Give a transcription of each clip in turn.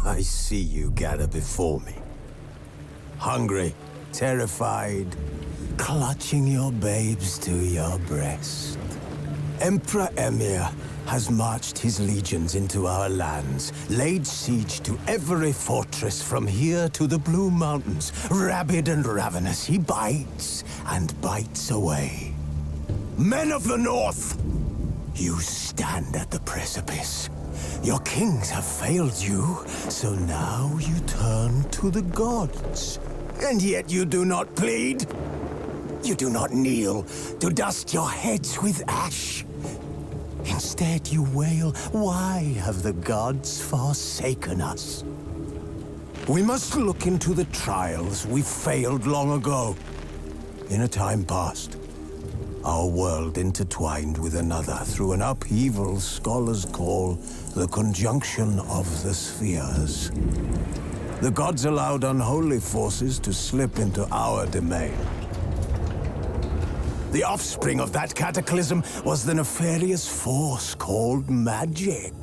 I see you gather before me. Hungry, terrified, clutching your babes to your breast. Emperor Emir has marched his legions into our lands, laid siege to every fortress from here to the Blue Mountains. Rabid and ravenous, he bites and bites away. Men of the North, you stand at the precipice. Your kings have failed you, so now you turn to the gods. And yet you do not plead. You do not kneel to dust your heads with ash. Instead you wail, why have the gods forsaken us? We must look into the trials we failed long ago. In a time past, our world intertwined with another through an upheaval scholars call the conjunction of the spheres. The gods allowed unholy forces to slip into our domain. The offspring of that cataclysm was the nefarious force called magic.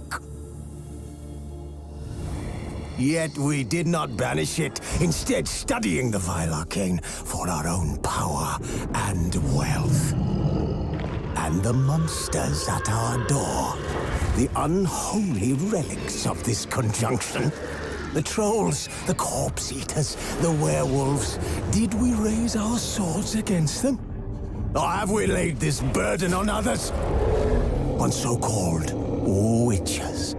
Yet we did not banish it, instead studying the vile arcane for our own power and wealth. And the monsters at our door, the unholy relics of this conjunction. The trolls, the corpse-eaters, the werewolves. Did we raise our swords against them? Or have we laid this burden on others? On so-called witches.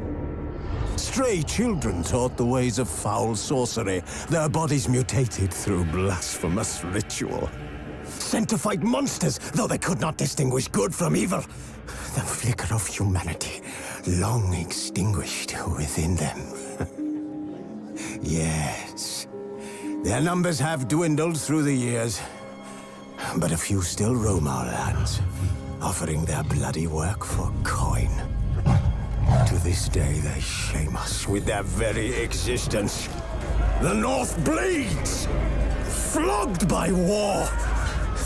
Stray children taught the ways of foul sorcery, their bodies mutated through blasphemous ritual. Sent to fight monsters, though they could not distinguish good from evil. The flicker of humanity, long extinguished within them. Yes, their numbers have dwindled through the years. But a few still roam our lands, offering their bloody work for coin. To this day, they shame us with their very existence. The North bleeds, flogged by war.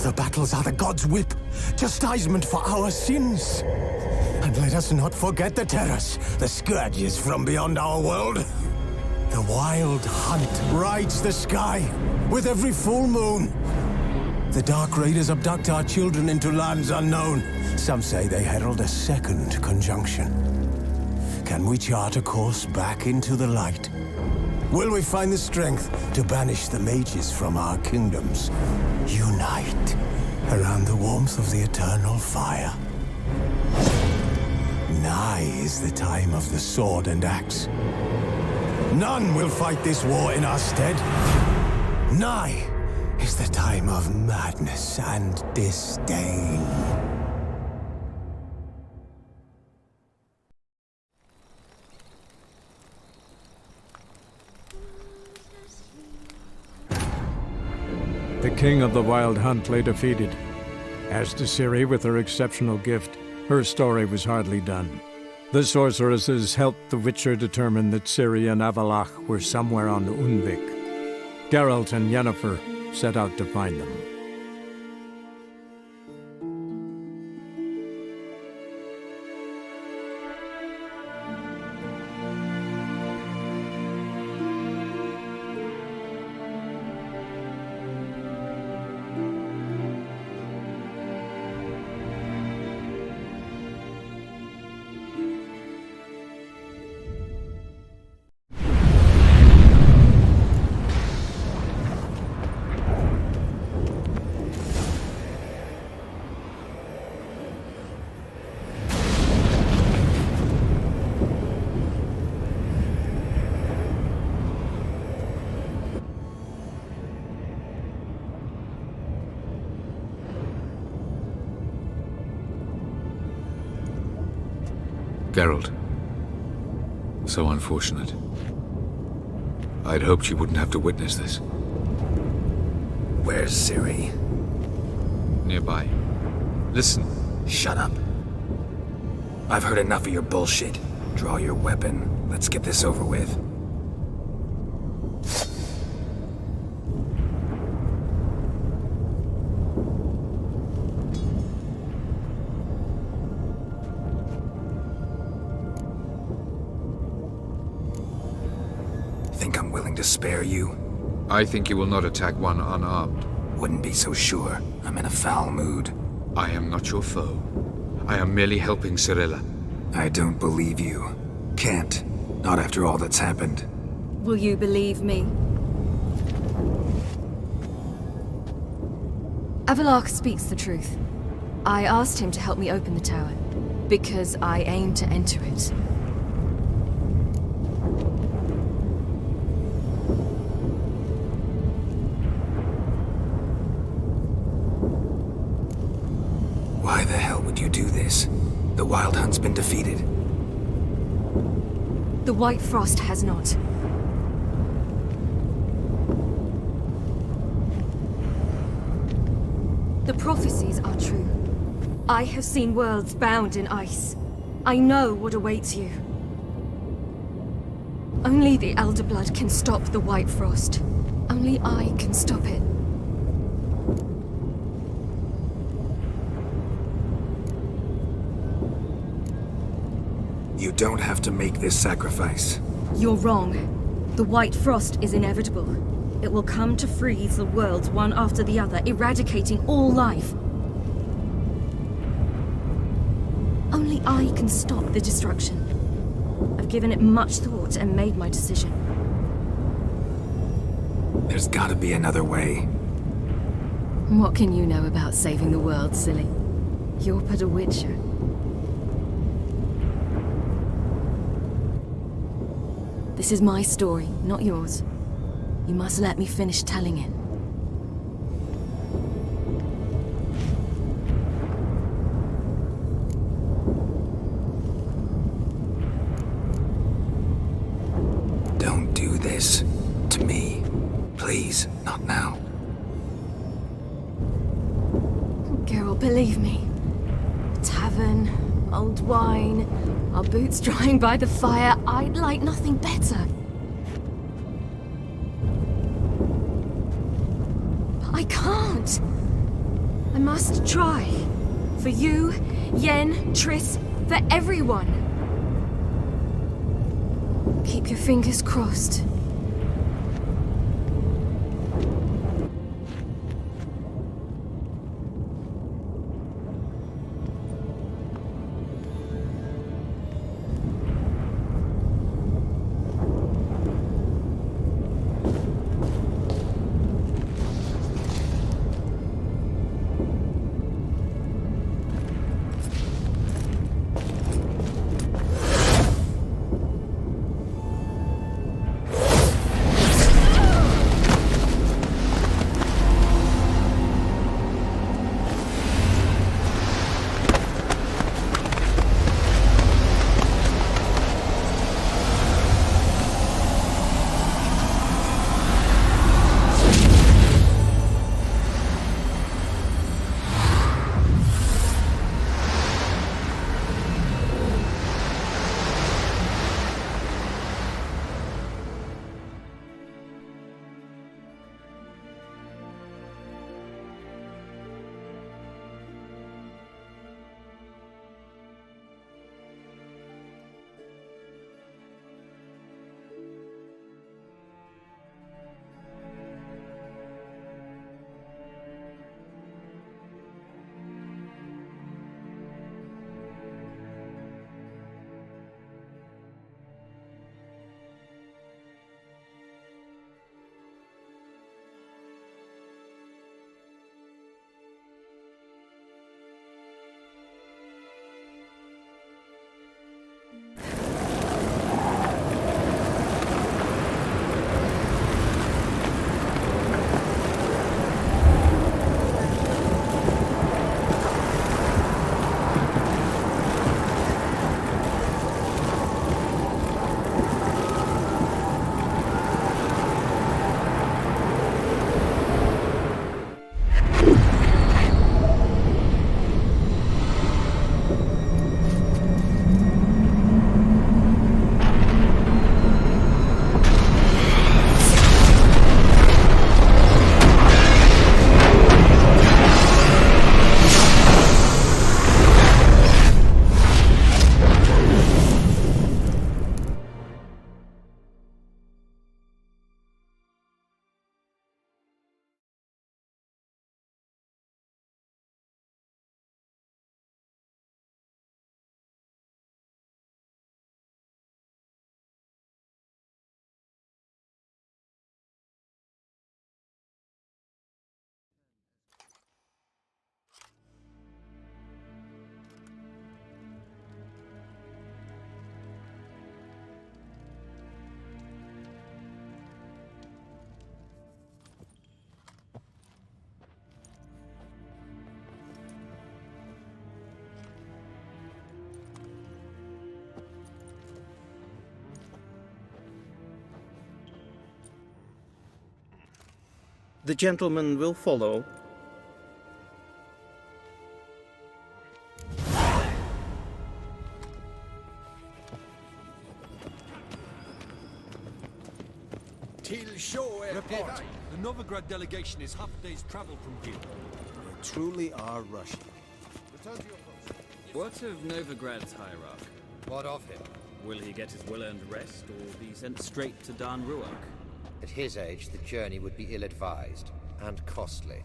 The battles are the gods' whip, chastisement for our sins. And let us not forget the terrors, the scourges from beyond our world. The wild hunt rides the sky with every full moon. The Dark Raiders abduct our children into lands unknown. Some say they herald a second conjunction. Can we chart a course back into the light? Will we find the strength to banish the mages from our kingdoms? Unite around the warmth of the eternal fire. Nigh is the time of the sword and axe. None will fight this war in our stead. Nigh is the time of madness and disdain. The king of the Wild Hunt lay defeated. As to Ciri with her exceptional gift, her story was hardly done. The sorceresses helped the Witcher determine that Ciri and Avalach were somewhere on Unvik. Geralt and Yennefer set out to find them. Geralt. So unfortunate. I'd hoped you wouldn't have to witness this. Where's Ciri? Nearby. Listen. Shut up. I've heard enough of your bullshit. Draw your weapon. Let's get this over with. willing to spare you? I think you will not attack one unarmed. Wouldn't be so sure. I'm in a foul mood. I am not your foe. I am merely helping Cyrilla. I don't believe you. Can't. Not after all that's happened. Will you believe me? Avalark speaks the truth. I asked him to help me open the tower, because I aim to enter it. Why the hell would you do this? The Wild Hunt's been defeated. The White Frost has not. The prophecies are true. I have seen worlds bound in ice. I know what awaits you. Only the Elder Blood can stop the White Frost. Only I can stop it. You don't have to make this sacrifice. You're wrong. The White Frost is inevitable. It will come to freeze the worlds one after the other, eradicating all life. Only I can stop the destruction. I've given it much thought and made my decision. There's gotta be another way. What can you know about saving the world, silly? You're but a witcher. This is my story, not yours. You must let me finish telling it. Don't do this to me. Please, not now. Geralt, believe me. A tavern, old wine, our boots drying by the fire. I'd like nothing better. I can't. I must try. For you, Yen, Triss, for everyone. Keep your fingers crossed. The gentleman will follow. Report. The Novigrad delegation is half a day's travel from here. We truly are rushing. Return to your post. What of Novigrad's hierarch? What of him? Will he get his well-earned rest, or be sent straight to Dan Ruach? At his age, the journey would be ill-advised and costly.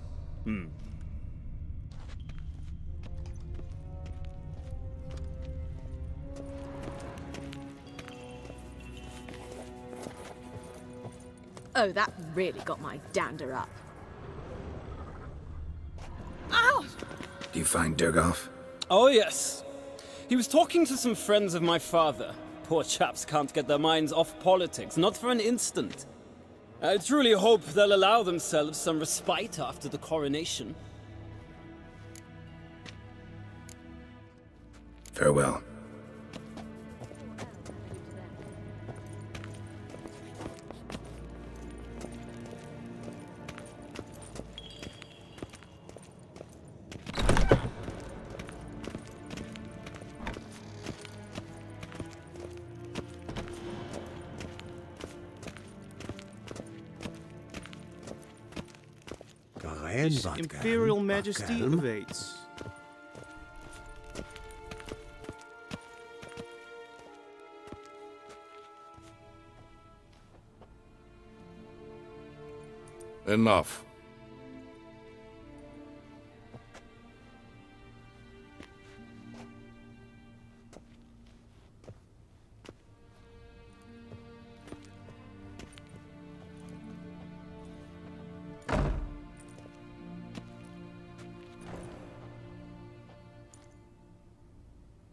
Oh, that really got my dander up. Do you find Durgoff? Oh, yes. He was talking to some friends of my father. Poor chaps can't get their minds off politics, not for an instant. I truly hope they'll allow themselves some respite after the coronation. Farewell. His Imperial Majesty awaits. Enough.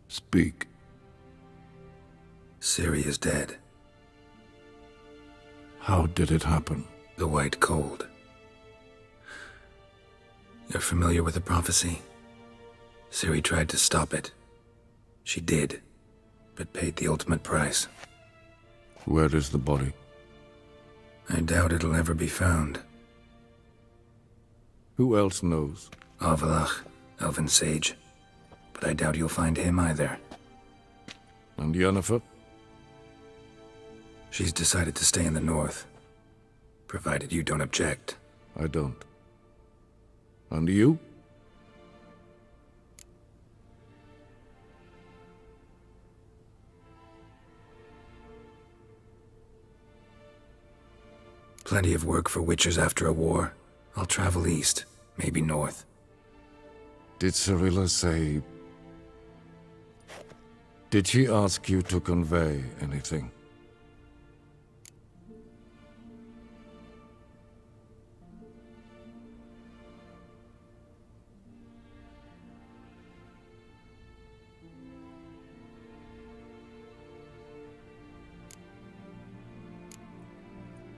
Speak. Ciri is dead. How did it happen? The White Cold. You're familiar with the prophecy? Ciri tried to stop it. She did, but paid the ultimate price. Where is the body? I doubt it'll ever be found. Who else knows? Avalach, Elven Sage. But I doubt you'll find him either. And Yennefer? She's decided to stay in the north. Provided you don't object. I don't. And you? Plenty of work for witchers after a war. I'll travel east, maybe north. Did Cirilla say... Did she ask you to convey anything?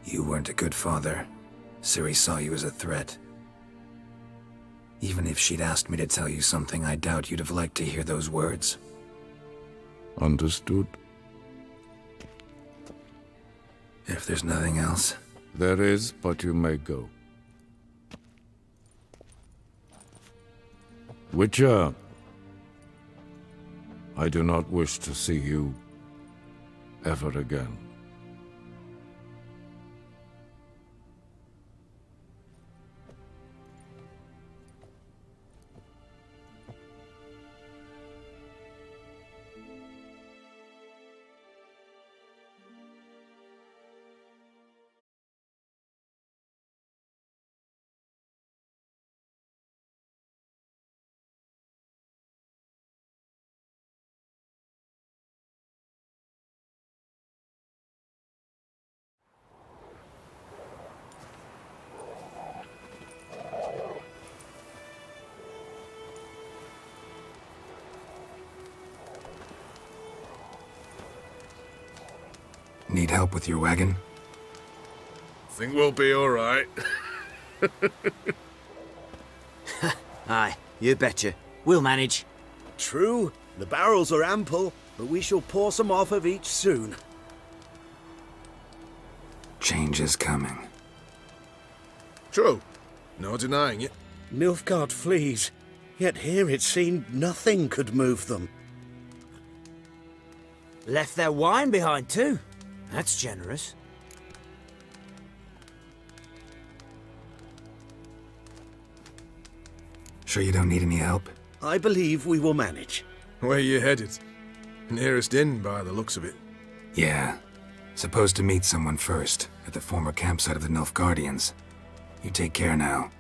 You weren't a good father. Ciri saw you as a threat. Even if she'd asked me to tell you something, I doubt you'd have liked to hear those words. Understood. If there's nothing else. There is, but you may go. Witcher, I do not wish to see you ever again. Need help with your wagon? Think we'll be all right. Aye, you betcha. We'll manage. True, the barrels are ample, but we shall pour some off of each soon. Change is coming. True. No denying it. Nilfgaard flees, yet here it seemed nothing could move them. Left their wine behind too. That's generous. Sure you don't need any help? I believe we will manage. Where you headed? Nearest inn, by the looks of it. Yeah. Supposed to meet someone first, at the former campsite of the Nilfgaardians. You take care now.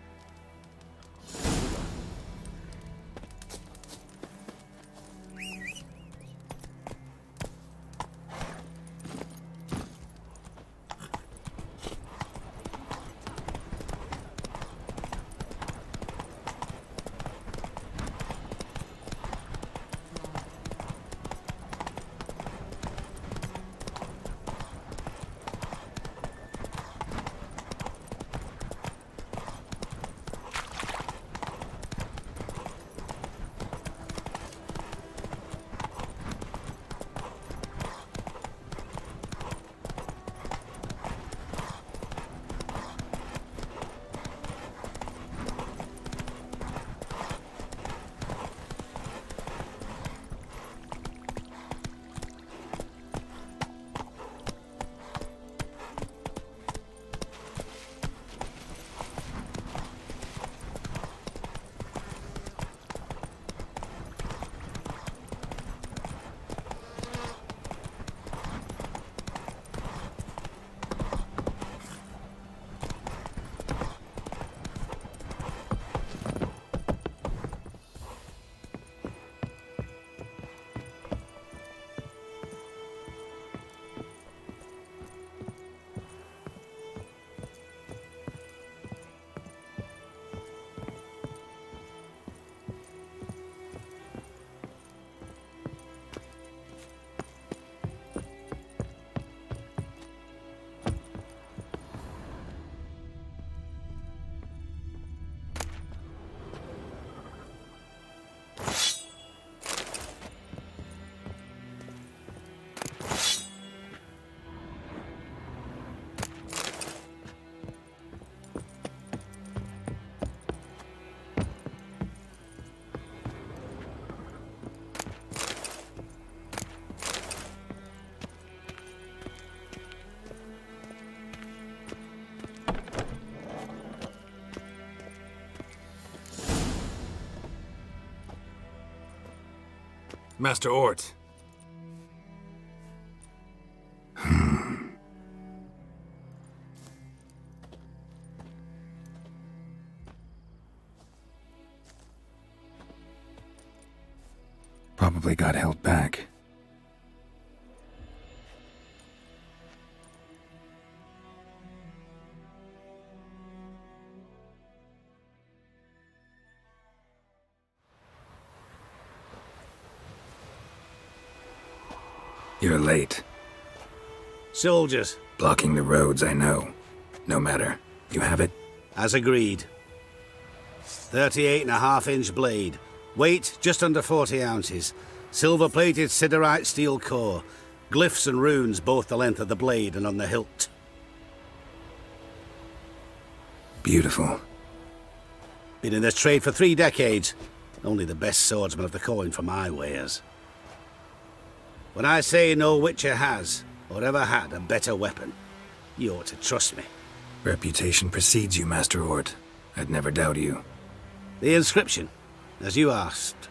Master Ort. Probably got held back. You're late. Soldiers. Blocking the roads, I know. No matter. You have it? As agreed. 38.5-inch blade. Weight just under 40 ounces. Silver-plated siderite steel core. Glyphs and runes both the length of the blade and on the hilt. Beautiful. Been in this trade for 3 decades. Only the best swordsmen of the coin for my wares. When I say no Witcher has, or ever had, a better weapon, you ought to trust me. Reputation precedes you, Master Ort. I'd never doubt you. The inscription, as you asked.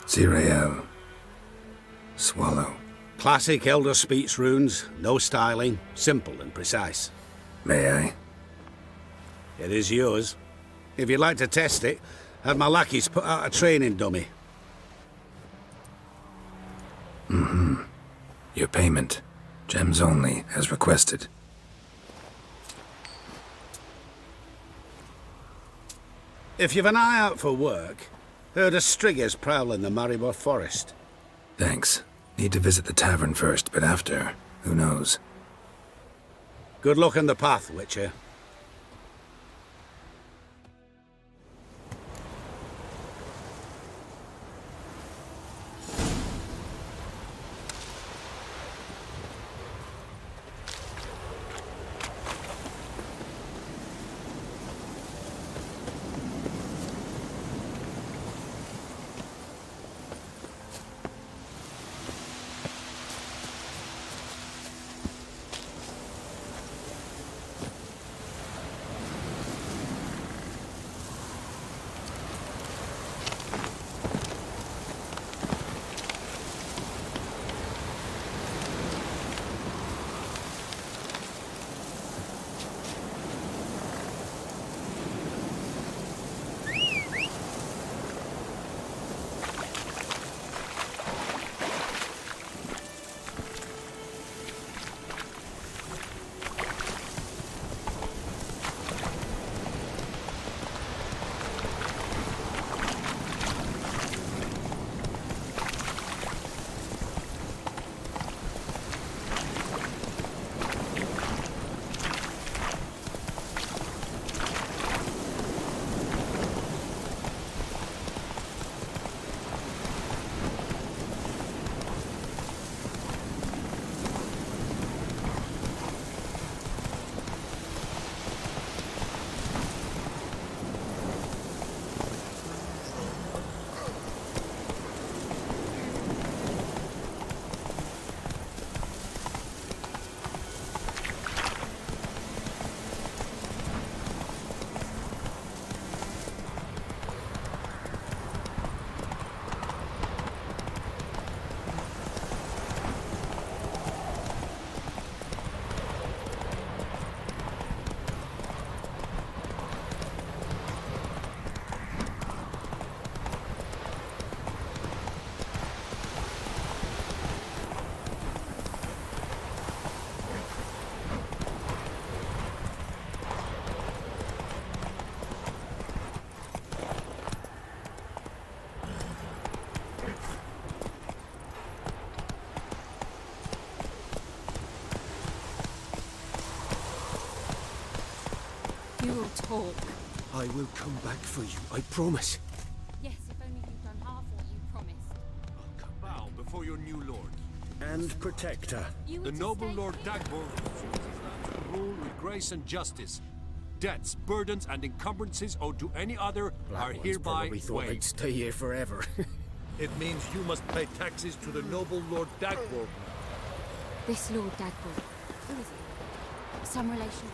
Zirael. Swallow. Classic Elder Speech runes, no styling, simple and precise. May I? It is yours. If you'd like to test it, have my lackeys put out a training dummy. Mm-hmm. Your payment. Gems only, as requested. If you've an eye out for work, heard of striggers prowling the Maribor forest. Thanks. Need to visit the tavern first, but after, who knows? Good luck on the path, Witcher. talk. I will come back for you, I promise. Yes, if only you'd done half what you promised. Bow before your new lord. And protector. The noble Lord Dagmar to rule with grace and justice. Debts, burdens, and encumbrances owed to any other are hereby thought I'd waived. stay here forever. It means you must pay taxes to the noble Lord Dagmar. This Lord Dagwood, who is he? Some relation to me?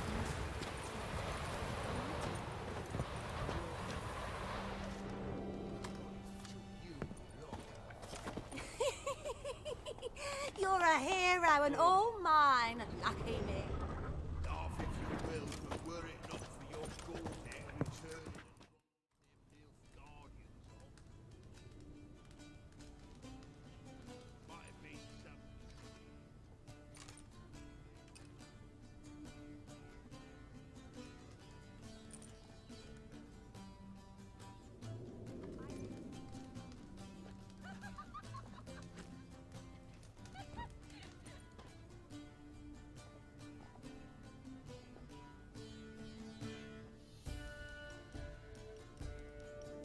You're a hero and all mine, lucky me. Laugh if you will, but were it not for your golden return, might be some.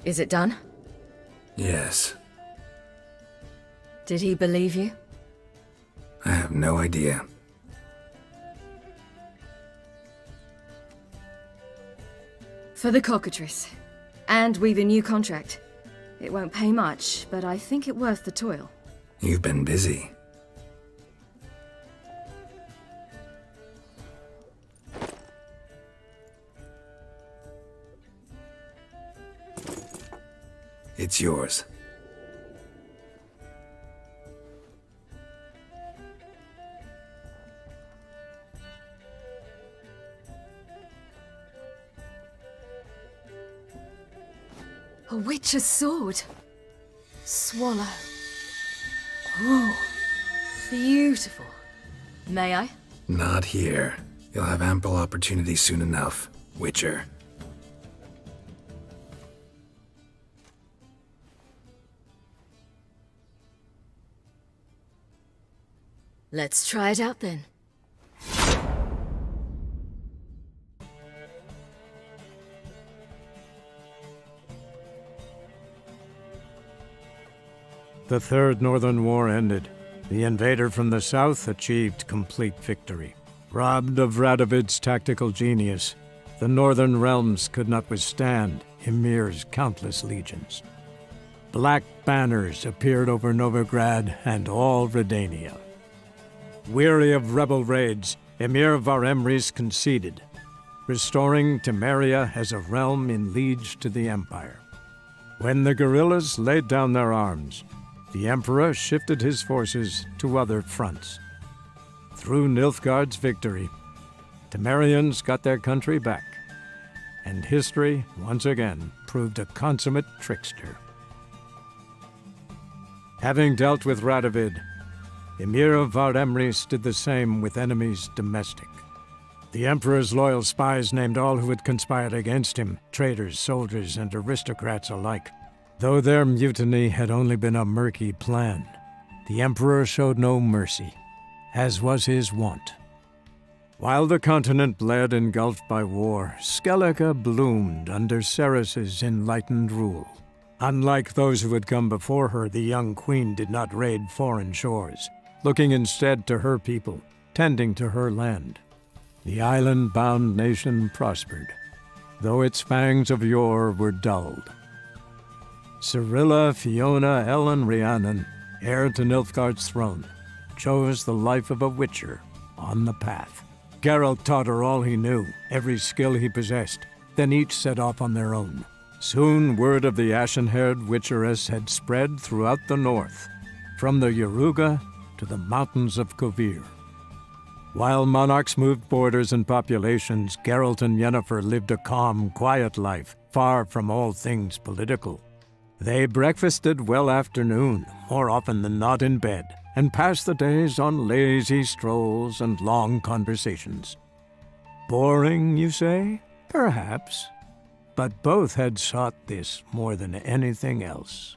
Is it done? Yes. Did he believe you? I have no idea. For the cockatrice. And we've a new contract. It won't pay much, but I think it worth the toil. You've been busy. It's yours. A witch's sword. Swallow. Whoa. Beautiful. May I? Not here. You'll have ample opportunity soon enough, Witcher. Let's try it out then. The Third Northern War ended. The invader from the south achieved complete victory. Robbed of Radovid's tactical genius, the northern realms could not withstand Ymir's countless legions. Black banners appeared over Novigrad and all Redania. Weary of rebel raids, Emir Varemris conceded, restoring Temeria as a realm in liege to the Empire. When the guerrillas laid down their arms, the Emperor shifted his forces to other fronts. Through Nilfgaard's victory, Temerians got their country back, and history once again proved a consummate trickster. Having dealt with Radovid, Emir of Varemris did the same with enemies domestic. The Emperor's loyal spies named all who had conspired against him, traitors, soldiers, and aristocrats alike. Though their mutiny had only been a murky plan, the Emperor showed no mercy, as was his wont. While the continent bled engulfed by war, Skellige bloomed under Ceres's enlightened rule. Unlike those who had come before her, the young queen did not raid foreign shores, looking instead to her people, tending to her land. The island-bound nation prospered, though its fangs of yore were dulled. Cyrilla, Fiona, Ellen, Rhiannon, heir to Nilfgaard's throne, chose the life of a witcher on the path. Geralt taught her all he knew, every skill he possessed, then each set off on their own. Soon word of the ashen-haired witcheress had spread throughout the north, from the Yaruga to the mountains of Kovir. While monarchs moved borders and populations, Geralt and Yennefer lived a calm, quiet life, far from all things political. They breakfasted well after noon, more often than not in bed, and passed the days on lazy strolls and long conversations. Boring, you say? Perhaps. But both had sought this more than anything else.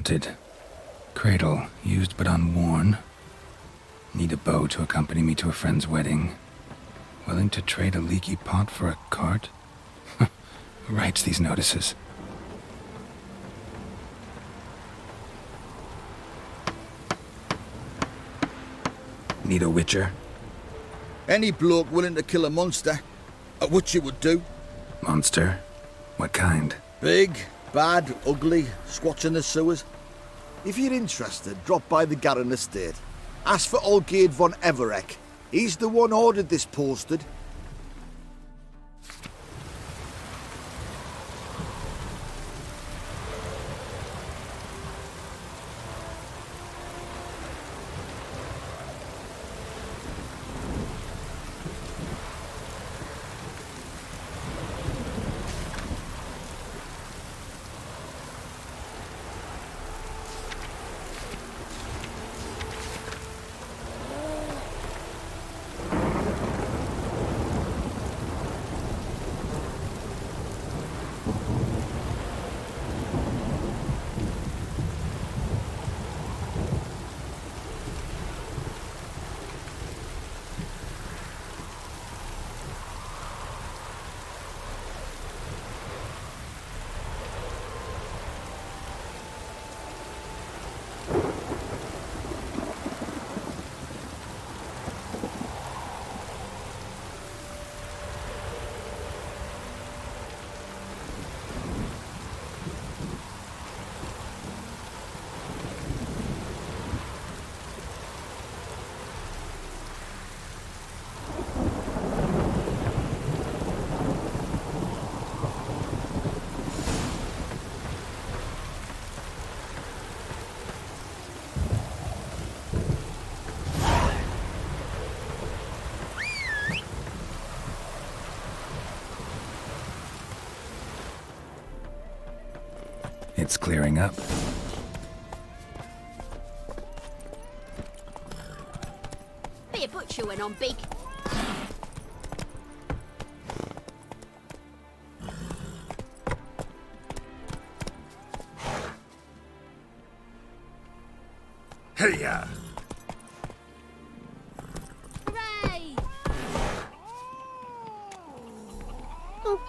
wanted. Cradle, used but unworn. Need a bow to accompany me to a friend's wedding. Willing to trade a leaky pot for a cart? Who writes these notices? Need a witcher? Any bloke willing to kill a monster. A witcher would do. Monster? What kind? Big, bad, ugly, squats in the sewers. If you're interested, drop by the Garren estate. Ask for Olgierd von Evereck. He's the one ordered this posted. It's clearing up. Be a butcher when I'm big. Hey-ya! Hooray! Oh,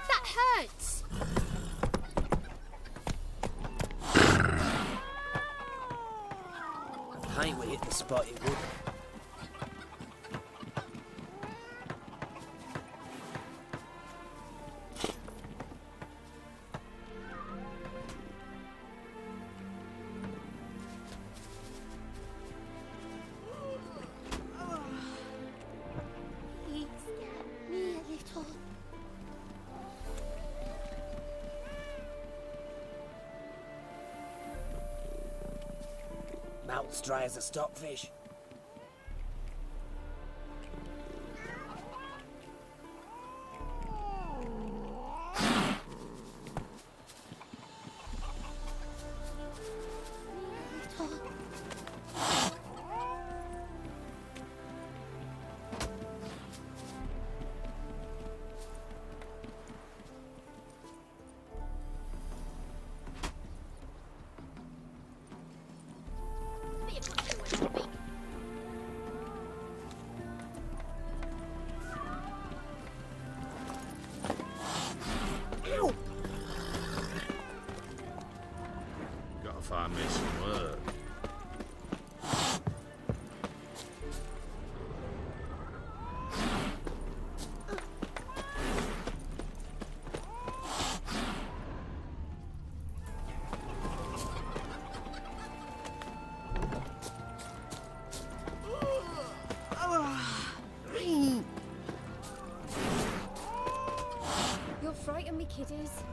that hurts. Paint would hit the spot, it would. Please, get me a little. Mouth's dry as a stockfish. Gotta find me some work. You're frightened me, kiddies.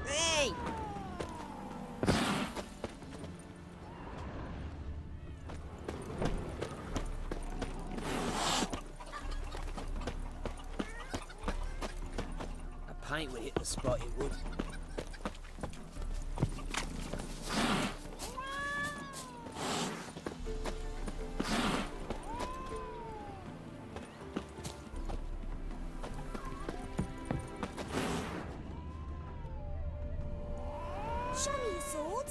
Hey! A paint would hit the spot, it would. sword?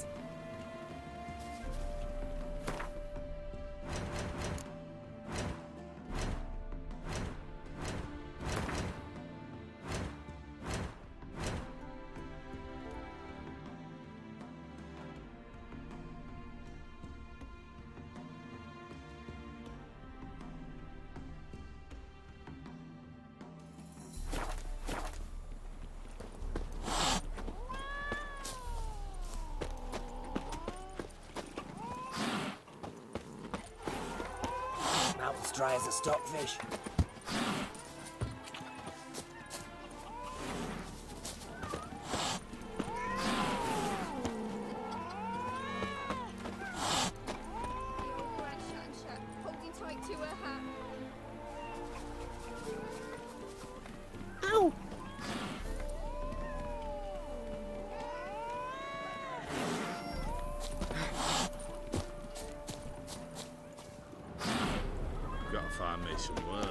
Mouth as dry as a stockfish. Holding tight to her hat. Ow! Gotta find me some work.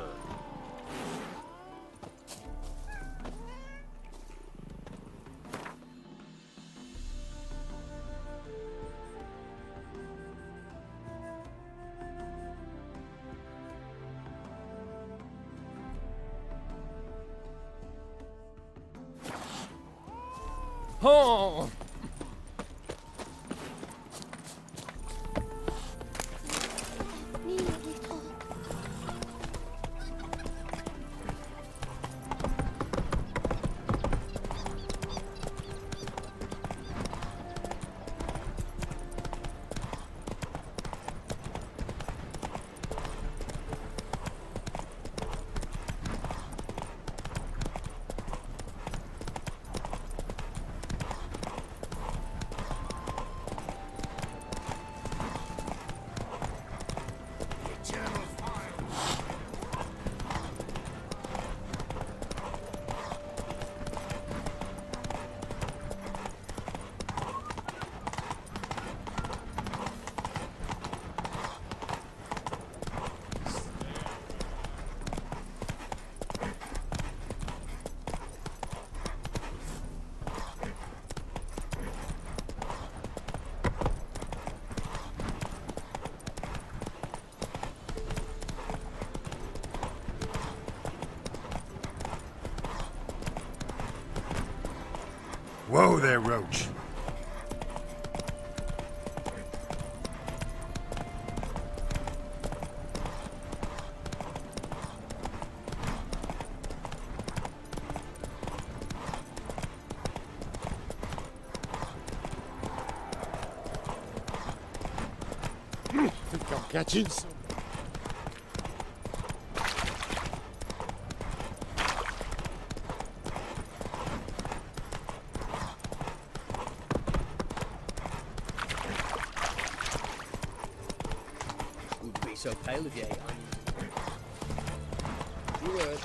Oh! Whoa there, Roach. Think I'm catching some. Wouldn't be so pale if you ate onions. You would.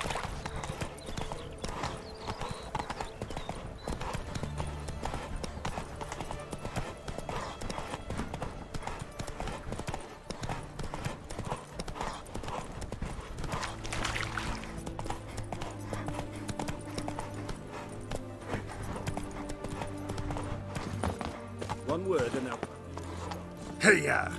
One word and out. Hey-ya!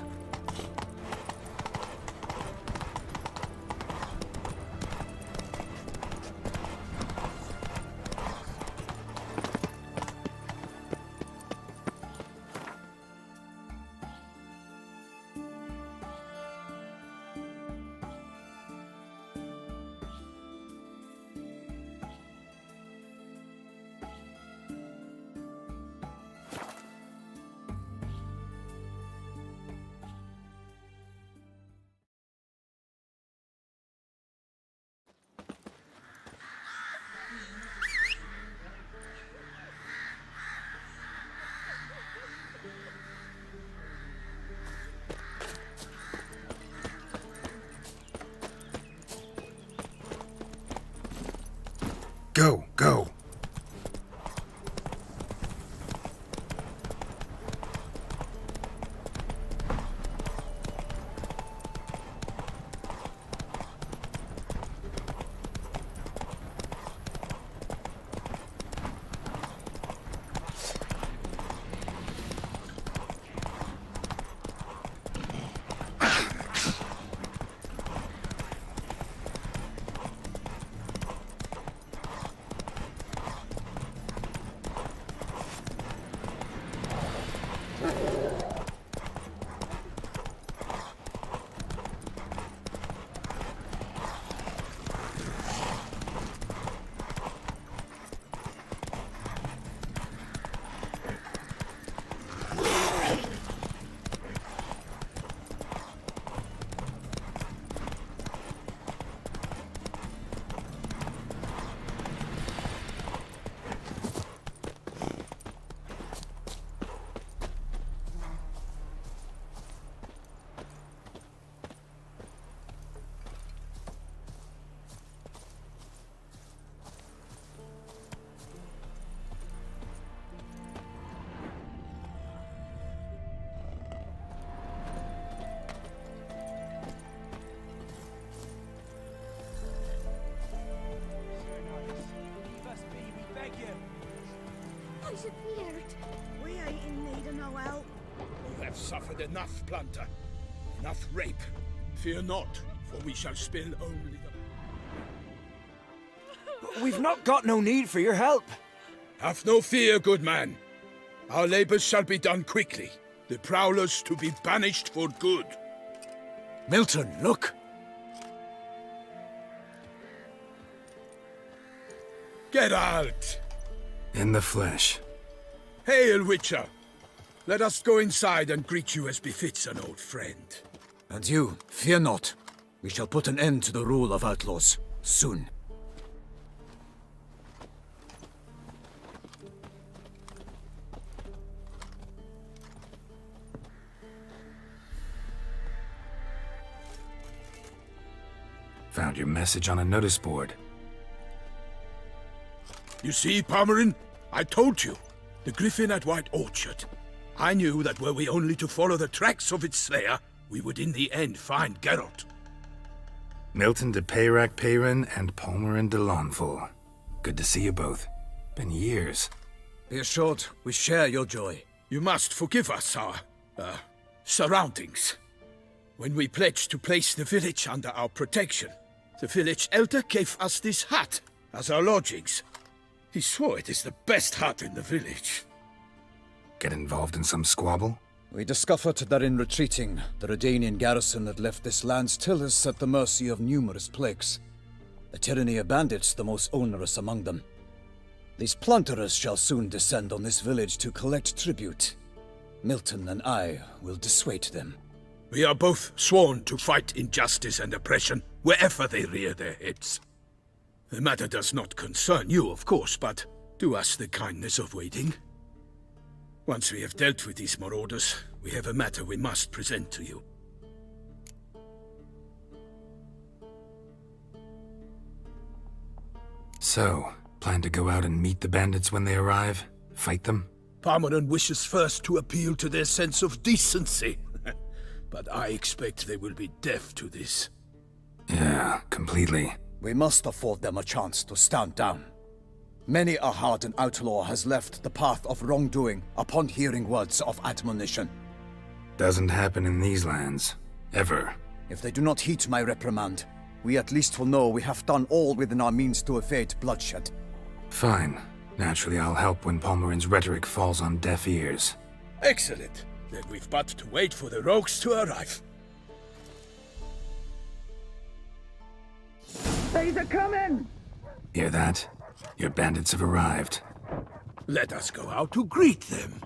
We ain't in need of no help. You have suffered enough, planter. Enough rape. Fear not, for we shall spill only the... We've not got no need for your help. Have no fear, good man. Our labors shall be done quickly. The prowlers to be banished for good. Milton, look. Get out! In the flesh. Hail, Witcher! Let us go inside and greet you as befits an old friend. And you, fear not. We shall put an end to the rule of outlaws, soon. Found your message on a notice board. You see, Palmerin? I told you. The griffin at White Orchard. I knew that were we only to follow the tracks of its slayer, we would in the end find Geralt. Milton de Peyrac Peyrin and Palmerin de Lawnful. Good to see you both. Been years. Be assured, we share your joy. You must forgive us our, surroundings. When we pledged to place the village under our protection, the village elder gave us this hut as our lodgings. He swore it is the best hut in the village. Get involved in some squabble? We discovered that in retreating, the Redanian garrison had left this land's tillers at the mercy of numerous plagues. The tyranny of bandits the most onerous among them. These plunderers shall soon descend on this village to collect tribute. Milton and I will dissuade them. We are both sworn to fight injustice and oppression wherever they rear their heads. The matter does not concern you, of course, but do us the kindness of waiting. Once we have dealt with these marauders, we have a matter we must present to you. So, plan to go out and meet the bandits when they arrive? Fight them? Palmerin wishes first to appeal to their sense of decency. But I expect they will be deaf to this. Yeah, completely. We must afford them a chance to stand down. Many a hardened outlaw has left the path of wrongdoing upon hearing words of admonition. Doesn't happen in these lands. Ever. If they do not heed my reprimand, we at least will know we have done all within our means to evade bloodshed. Fine. Naturally, I'll help when Palmerin's rhetoric falls on deaf ears. Excellent. Then we've but to wait for the rogues to arrive. They's a coming! Hear that? Your bandits have arrived. Let us go out to greet them.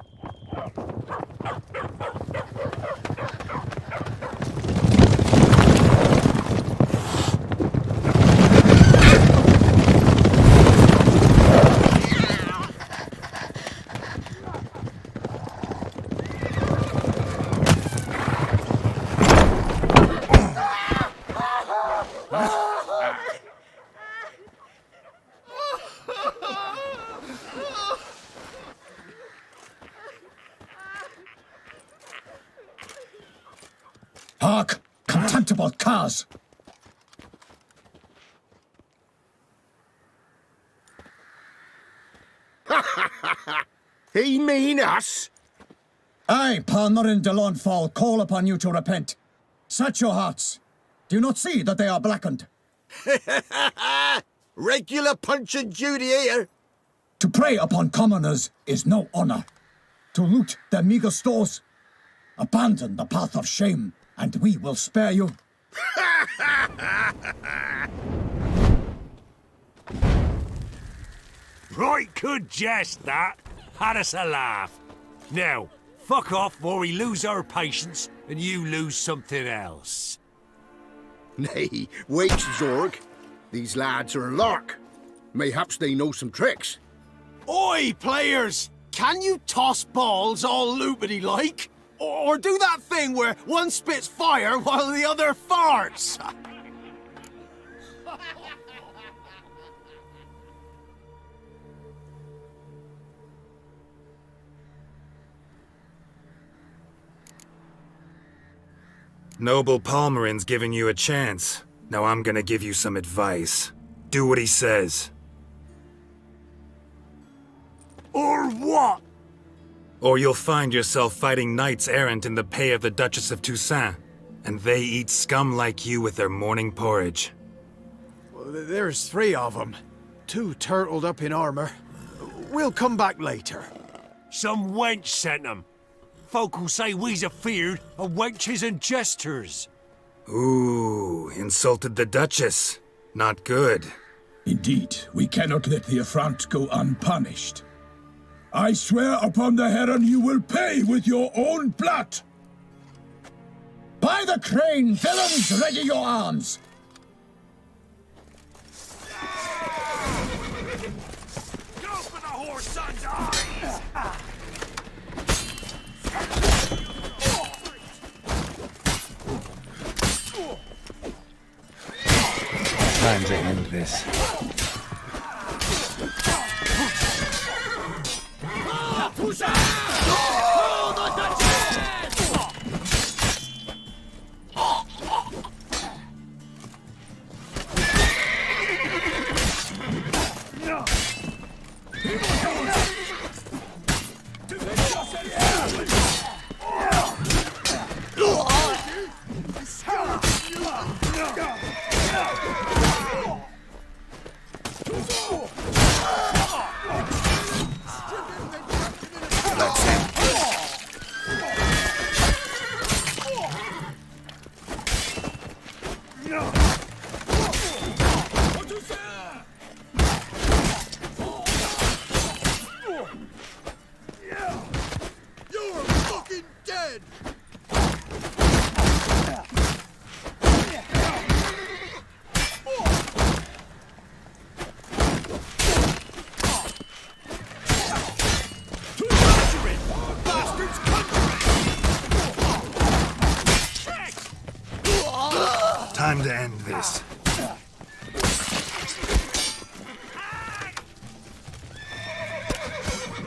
Hark! Contemptible curs! He mean us? I, Palmerin de Lawnfall, call upon you to repent. Set your hearts. Do you not see that they are blackened? Regular Punch and Judy here. To prey upon commoners is no honor. To loot their meager stores Abandon the path of shame, and we will spare you. Right good jest, that. Had us a laugh. Now, fuck off or we lose our patience and you lose something else. Nay, wait, Zorg. These lads are a lark. Mayhaps they know some tricks. Oi, players! Can you toss balls all loopity-like? Or do that thing where one spits fire while the other farts? Noble Palmerin's giving you a chance. Now I'm gonna give you some advice. Do what he says. Or what? Or you'll find yourself fighting knights errant in the pay of the Duchess of Toussaint, and they eat scum like you with their morning porridge. Well, there's 3 of them. 2 turtled up in armor. We'll come back later. Some wench sent them. Folk will say we's afeard of wenches and jesters. Ooh, insulted the Duchess. Not good. Indeed, we cannot let the affront go unpunished. I swear upon the Heron you will pay with your own blood! By the crane, villains, ready your arms! Go for the whore's son's eyes! Time to end this. Time to end this.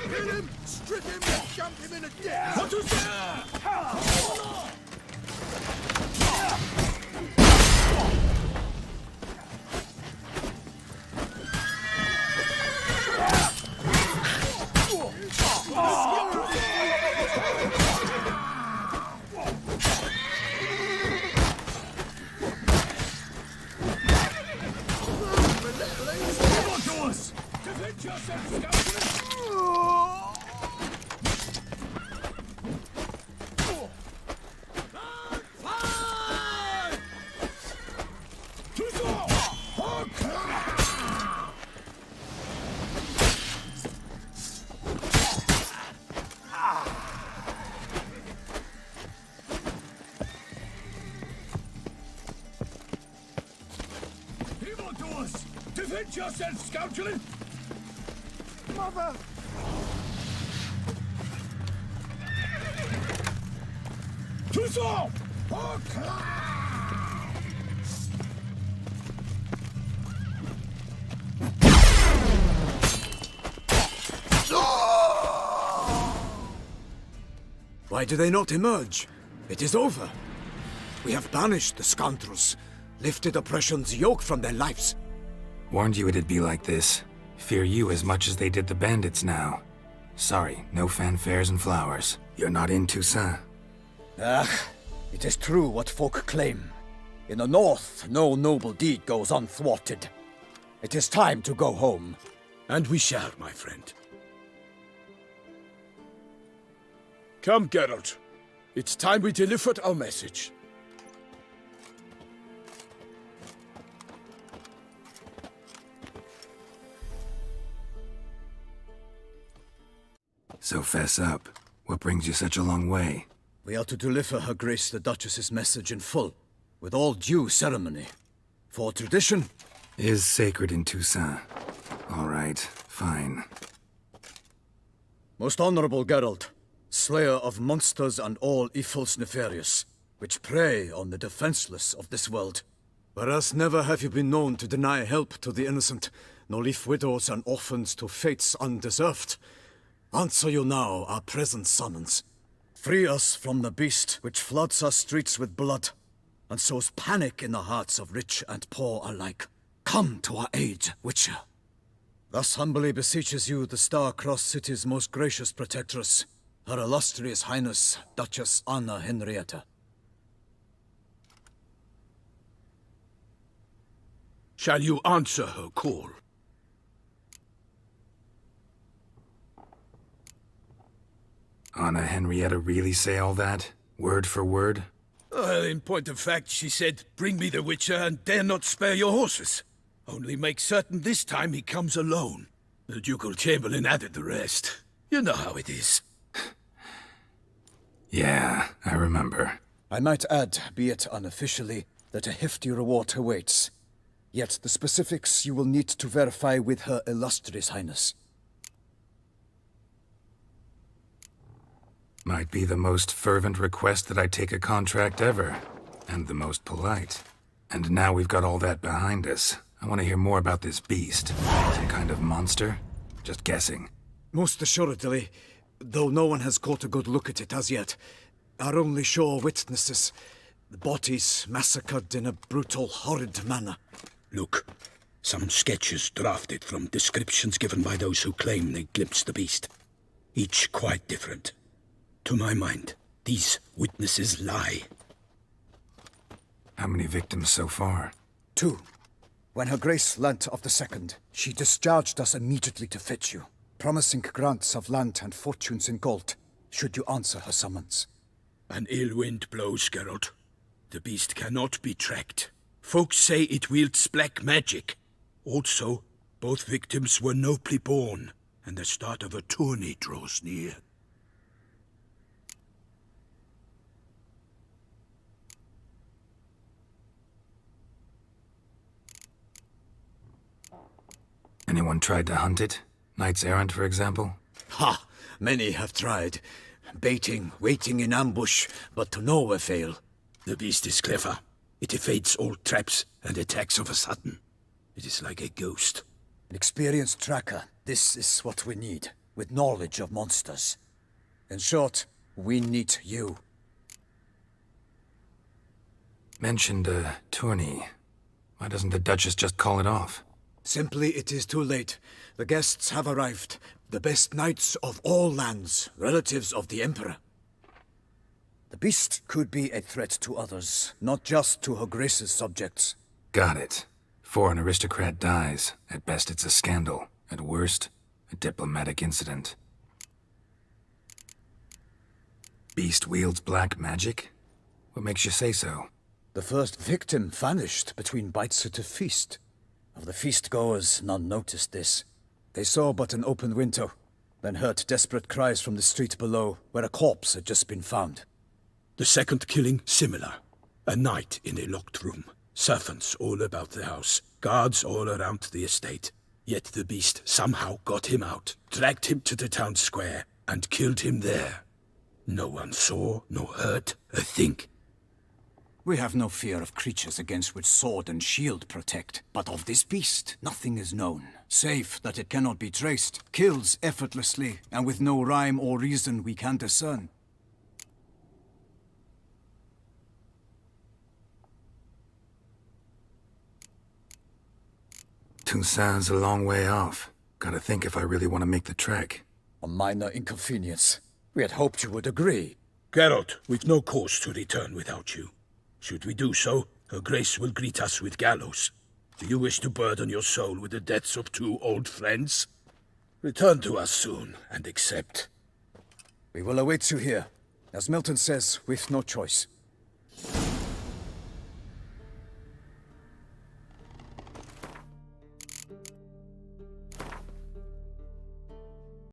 Hit him! Strip him and jump him in a ditch! Defend yourself, scoundrel! Mother! Toussaint! Why do they not emerge? It is over. We have banished the scoundrels, lifted oppression's yoke from their lives. Warned you it'd be like this. Fear you as much as they did the bandits now. Sorry, no fanfares and flowers. You're not in Toussaint. Ah, it is true what folk claim. In the north, no noble deed goes unthwarted. It is time to go home. And we shall, my friend. Come, Geralt. It's time we delivered our message. So fess up. What brings you such a long way? We are to deliver Her Grace the Duchess's message in full, with all due ceremony. For tradition is sacred in Toussaint. All right, fine. Most honorable Geralt, slayer of monsters and all evils nefarious, which prey on the defenseless of this world. Whereas never have you been known to deny help to the innocent, nor leave widows and orphans to fates undeserved. Answer you now our present summons. Free us from the beast which floods our streets with blood, and sows panic in the hearts of rich and poor alike. Come to our aid, Witcher. Thus humbly beseeches you the Star-Crossed City's most gracious protectress, Her Illustrious Highness, Duchess Anna Henrietta. Shall you answer her call? Anna Henrietta really say all that? Word for word? In point of fact, she said, bring me the Witcher and dare not spare your horses. Only make certain this time he comes alone. The Ducal Chamberlain added the rest. You know how it is. Yeah, I remember. I might add, be it unofficially, that a hefty reward awaits. Yet the specifics you will need to verify with Her Illustrious Highness. Might be the most fervent request that I take a contract ever. And the most polite. And now we've got all that behind us. I want to hear more about this beast. Some kind of monster? Just guessing. Most assuredly, though no one has caught a good look at it as yet. Our only sure witnesses. The bodies massacred in a brutal, horrid manner. Look, some sketches drafted from descriptions given by those who claim they glimpsed the beast. Each quite different. To my mind, these witnesses lie. How many victims so far? 2. When Her Grace learnt of the second, she discharged us immediately to fetch you, promising grants of land and fortunes in gold, should you answer her summons. An ill wind blows, Geralt. The beast cannot be tracked. Folks say it wields black magic. Also, both victims were nobly born, and the start of a tourney draws near. Anyone tried to hunt it? Knights errant, for example? Ha! Many have tried. Baiting, waiting in ambush, but to no avail. The beast is clever. It evades all traps and attacks of a sudden. It is like a ghost. An experienced tracker. This is what we need, with knowledge of monsters. In short, we need you. Mentioned a tourney. Why doesn't the Duchess just call it off? Simply, it is too late. The guests have arrived. The best knights of all lands, relatives of the Emperor. The beast could be a threat to others, not just to Her Grace's subjects. Got it. Before an aristocrat dies, at best it's a scandal. At worst, a diplomatic incident. Beast wields black magic? What makes you say so? The first victim vanished between bites at a feast. Of the feast-goers, none noticed this. They saw but an open window, then heard desperate cries from the street below, where a corpse had just been found. The second killing, similar. A night in a locked room. Servants all about the house. Guards all around the estate. Yet the beast somehow got him out, dragged him to the town square, and killed him there. No one saw, nor heard a thing. We have no fear of creatures against which sword and shield protect. But of this beast, nothing is known, save that it cannot be traced, kills effortlessly, and with no rhyme or reason we can discern. Toussaint's a long way off. Gotta think if I really want to make the trek. A minor inconvenience. We had hoped you would agree. Geralt, we've no cause to return without you. Should we do so, Her Grace will greet us with gallows. Do you wish to burden your soul with the deaths of 2 old friends? Return to us soon, and accept. We will await you here. As Milton says, we've no choice.